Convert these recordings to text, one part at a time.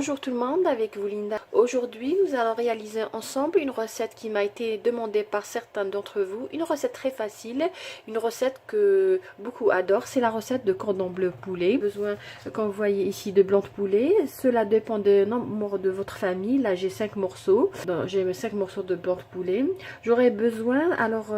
Bonjour tout le monde, avec vous Linda. Aujourd'hui nous allons réaliser ensemble une recette qui m'a été demandée par certains d'entre vous. Une recette très facile, une recette que beaucoup adorent, c'est la recette de cordon bleu poulet. Besoin, comme vous voyez ici, de blanc de poulet. Cela dépend du nombre de votre famille. Là j'ai 5 morceaux, j'ai 5 morceaux de blanc de poulet. J'aurai besoin, alors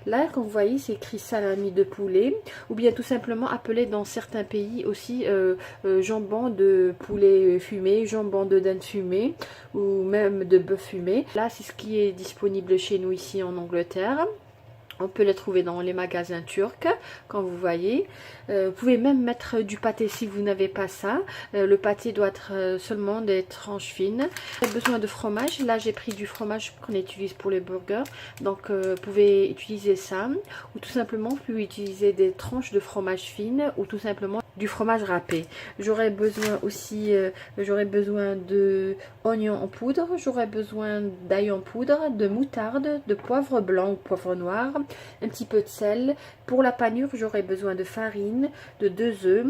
là comme vous voyez c'est écrit salami de poulet, ou bien tout simplement appelé dans certains pays aussi jambon de poulet fumé, jambon de dinde fumé ou même de bœuf fumé. Là c'est ce qui est disponible chez nous ici en Angleterre. On peut les trouver dans les magasins turcs, quand vous voyez. Vous pouvez même mettre du pâté si vous n'avez pas ça. Le pâté doit être seulement des tranches fines. Vous avez besoin de fromage. Là, j'ai pris du fromage qu'on utilise pour les burgers. Donc, vous pouvez utiliser ça. Ou tout simplement, vous pouvez utiliser des tranches de fromage fines ou tout simplement du fromage râpé. J'aurais besoin aussi, j'aurais besoin de oignons en poudre. J'aurais besoin d'ail en poudre, de moutarde, de poivre blanc ou poivre noir, un petit peu de sel. Pour la panure, j'aurai besoin de farine, de 2 œufs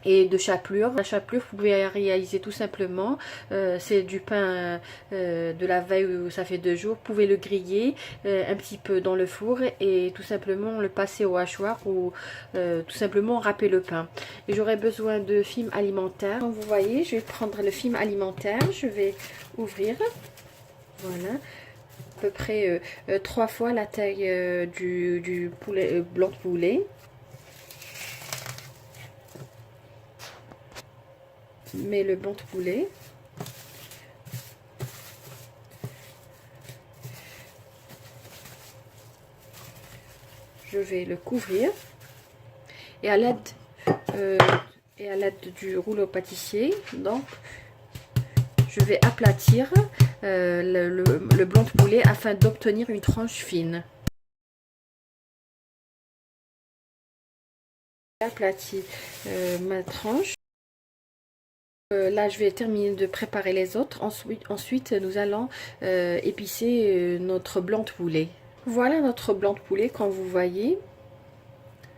et de chapelure. La chapelure, vous pouvez réaliser tout simplement, c'est du pain de la veille où ça fait 2 jours. Vous pouvez le griller un petit peu dans le four et tout simplement le passer au hachoir ou tout simplement râper le pain. Et j'aurai besoin de film alimentaire. Comme vous voyez, je vais prendre le film alimentaire, je vais ouvrir, voilà, à peu près 3 fois la taille du poulet, blanc de poulet. Mais le blanc de poulet, je vais le couvrir et à l'aide du rouleau pâtissier, donc je vais aplatir le blanc de poulet afin d'obtenir une tranche fine. J'aplatis ma tranche. Là, je vais terminer de préparer les autres. Ensuite nous allons épicer notre blanc de poulet. Voilà notre blanc de poulet, comme vous voyez.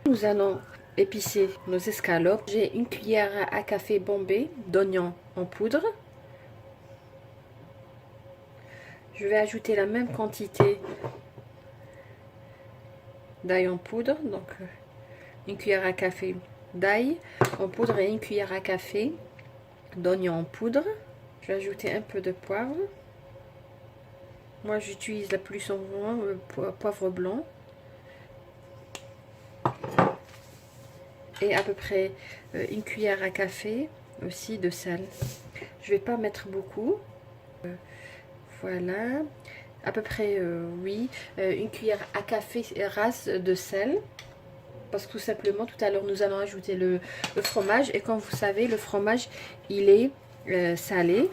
Nous allons épicer nos escalopes. J'ai une cuillère à café bombée d'oignons en poudre. Je vais ajouter la même quantité d'ail en poudre. Donc, une cuillère à café d'ail en poudre et une cuillère à café d'oignon en poudre. Je vais ajouter un peu de poivre. Moi, j'utilise la plus souvent le poivre blanc. Et à peu près une cuillère à café aussi de sel. Je vais pas mettre beaucoup. Voilà. À peu près, oui, une cuillère à café rase de sel. Parce que tout simplement, tout à l'heure, nous allons ajouter le fromage. Et comme vous savez, le fromage, il est salé.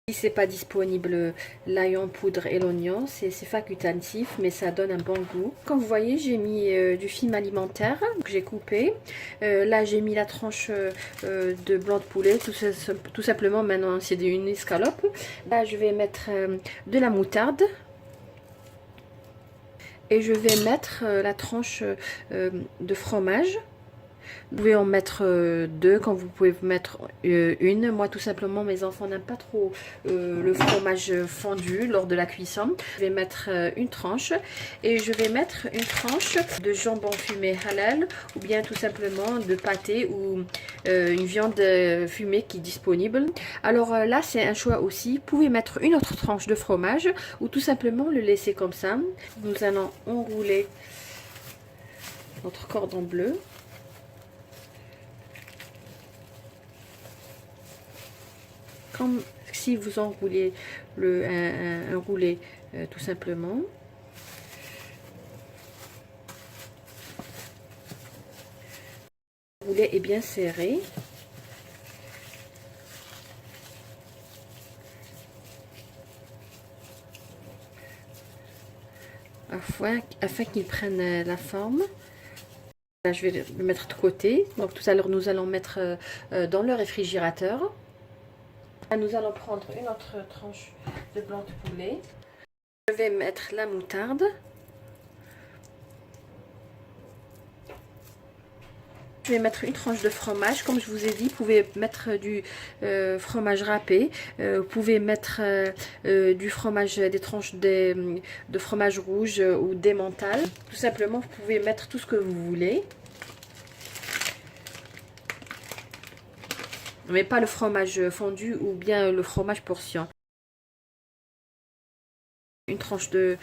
Si c'est pas disponible l'ail en poudre et l'oignon, c'est facultatif, mais ça donne un bon goût. Comme vous voyez, j'ai mis du film alimentaire que j'ai coupé. Là, j'ai mis la tranche de blanc de poulet, tout simplement. Maintenant, c'est une escalope. Là, je vais mettre de la moutarde. Et je vais mettre la tranche de fromage. Vous pouvez en mettre 2, quand vous pouvez mettre une. Moi, tout simplement, mes enfants n'aiment pas trop le fromage fondu lors de la cuisson. Je vais mettre une tranche et je vais mettre une tranche de jambon fumé halal ou bien tout simplement de pâté ou une viande fumée qui est disponible. Alors là, c'est un choix aussi. Vous pouvez mettre une autre tranche de fromage ou tout simplement le laisser comme ça. Nous allons enrouler notre cordon bleu. Comme si vous enroulez un roulet tout simplement. Le roulet est bien serré. Afin qu'il prenne la forme. Là, je vais le mettre de côté. Donc tout à l'heure, nous allons mettre dans le réfrigérateur. Nous allons prendre une autre tranche de blanc de poulet. Je vais mettre la moutarde. Je vais mettre une tranche de fromage. Comme je vous ai dit, vous pouvez mettre du fromage râpé. Vous pouvez mettre du fromage, des tranches de fromage rouge ou d'emmental. Tout simplement, vous pouvez mettre tout ce que vous voulez. Mais pas le fromage fondu ou bien le fromage portion. Une tranche de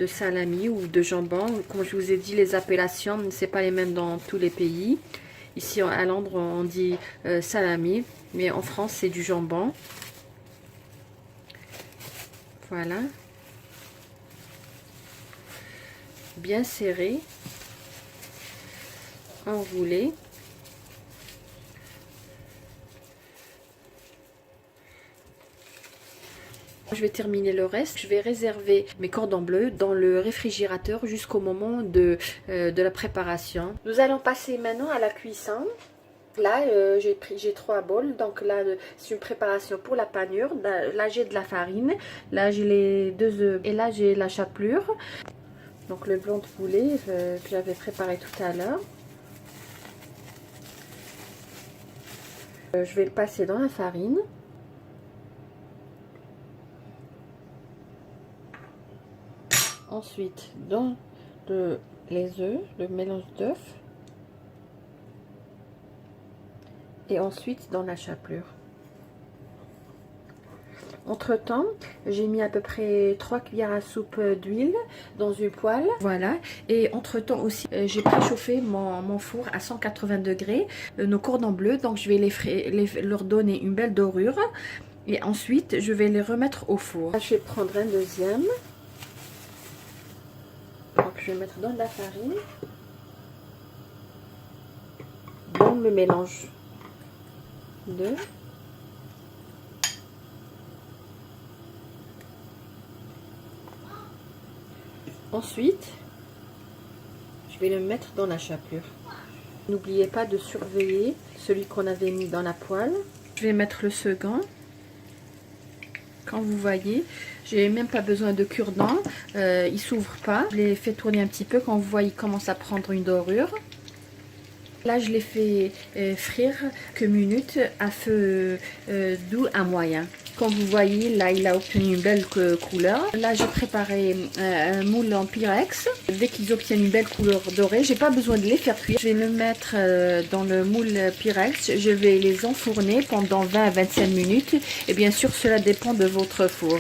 salami ou de jambon. Comme je vous ai dit, les appellations, c'est pas les mêmes dans tous les pays. Ici à Londres, on dit salami, mais en France, c'est du jambon. Voilà. Bien serré. Enroulé. Je vais terminer le reste. Je vais réserver mes cordons bleus dans le réfrigérateur jusqu'au moment de la préparation. Nous allons passer maintenant à la cuisson. Là, j'ai 3 bols. Donc là, c'est une préparation pour la panure. Là, j'ai de la farine. Là, j'ai les 2 œufs. Et là, j'ai la chapelure. Donc le blanc de poulet que j'avais préparé tout à l'heure. Je vais le passer dans la farine. Ensuite, dans les œufs, le mélange d'œufs. Et ensuite, dans la chapelure. Entre temps, j'ai mis à peu près 3 cuillères à soupe d'huile dans une poêle. Voilà. Et entre temps aussi, j'ai préchauffé mon four à 180 degrés. Nos cordons bleus, donc je vais leur donner une belle dorure. Et ensuite, je vais les remettre au four. Là, je vais prendre un deuxième. Donc, je vais mettre dans de la farine. Dans le mélange d'œufs. Ensuite, je vais le mettre dans la chapelure. N'oubliez pas de surveiller celui qu'on avait mis dans la poêle. Je vais mettre le second. Quand vous voyez, j'ai même pas besoin de cure-dent, il s'ouvre pas. Je l'ai fait tourner un petit peu. Quand vous voyez, il commence à prendre une dorure. Là, je l'ai fait frire quelques minutes à feu doux à moyen. Comme vous voyez, là, il a obtenu une belle couleur. Là, j'ai préparé un moule en Pyrex. Dès qu'ils obtiennent une belle couleur dorée, j'ai pas besoin de les faire cuire. Je vais le mettre dans le moule Pyrex. Je vais les enfourner pendant 20 à 25 minutes. Et bien sûr, cela dépend de votre four.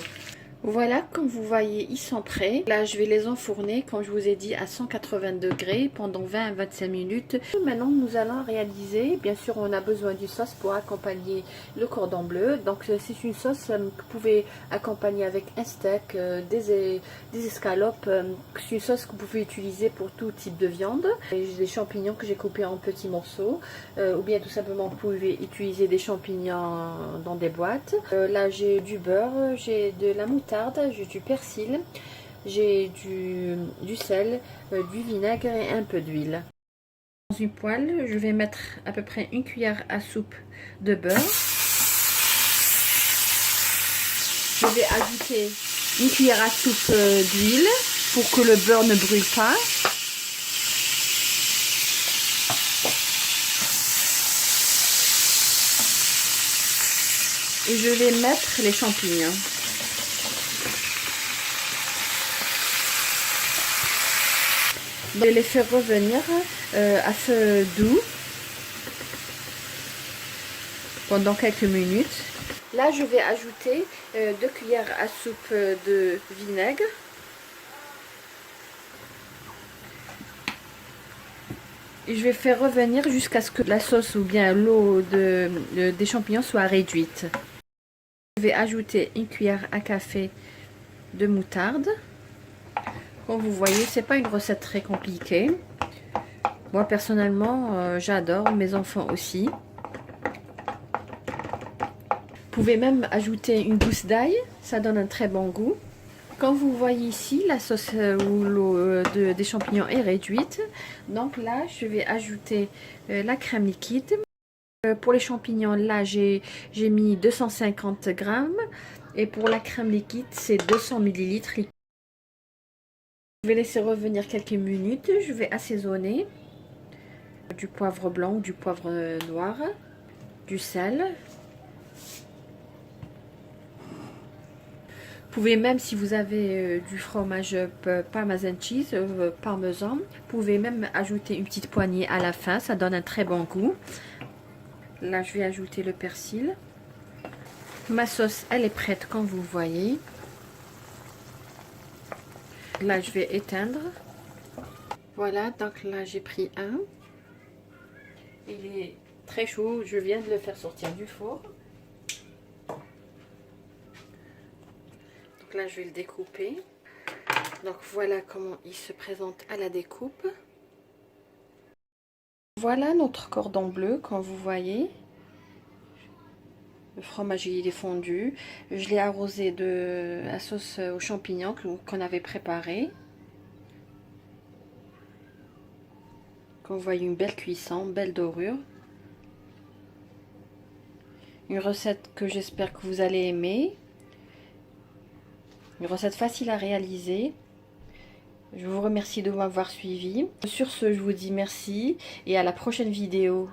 Voilà, comme vous voyez, ils sont prêts. Là, je vais les enfourner, comme je vous ai dit, à 180 degrés pendant 20 à 25 minutes. Maintenant, nous allons réaliser, bien sûr, on a besoin d'une sauce pour accompagner le cordon bleu. Donc, c'est une sauce que vous pouvez accompagner avec un steak, des escalopes. C'est une sauce que vous pouvez utiliser pour tout type de viande. J'ai des champignons que j'ai coupés en petits morceaux. Ou bien, tout simplement, vous pouvez utiliser des champignons dans des boîtes. Là, j'ai du beurre, j'ai de la moutarde. J'ai du persil, j'ai du sel, du vinaigre et un peu d'huile. Dans une poêle, je vais mettre à peu près une cuillère à soupe de beurre. Je vais ajouter une cuillère à soupe d'huile pour que le beurre ne brûle pas. Et je vais mettre les champignons. Je vais les faire revenir à feu doux pendant quelques minutes. Là, je vais ajouter 2 cuillères à soupe de vinaigre. Et je vais faire revenir jusqu'à ce que la sauce ou bien l'eau des champignons soit réduite. Je vais ajouter une cuillère à café de moutarde. Comme vous voyez, c'est pas une recette très compliquée. Moi personnellement, j'adore, mes enfants aussi. Vous pouvez même ajouter une gousse d'ail, ça donne un très bon goût. Comme vous voyez ici, la sauce ou l'eau des champignons est réduite. Donc là, je vais ajouter la crème liquide. Pour les champignons, là, j'ai mis 250 grammes. Et pour la crème liquide, c'est 200 millilitres. Je vais laisser revenir quelques minutes. Je vais assaisonner. du poivre blanc ou du poivre noir, du sel. Vous pouvez même, si vous avez du fromage parmesan cheese, parmesan, vous pouvez même ajouter une petite poignée à la fin, ça donne un très bon goût. Là, je vais ajouter le persil. Ma sauce, elle est prête, comme vous voyez. Là, je vais éteindre. Voilà, donc là, j'ai pris un. Il est très chaud, je viens de le faire sortir du four. Donc là, je vais le découper. Donc voilà comment il se présente à la découpe. Voilà notre cordon bleu, comme vous voyez. Le fromage il est fondu. Je l'ai arrosé de la sauce aux champignons qu'on avait préparée. Comme vous voyez, une belle cuisson, belle dorure. Une recette que j'espère que vous allez aimer. Une recette facile à réaliser. Je vous remercie de m'avoir suivi. Sur ce, je vous dis merci et à la prochaine vidéo.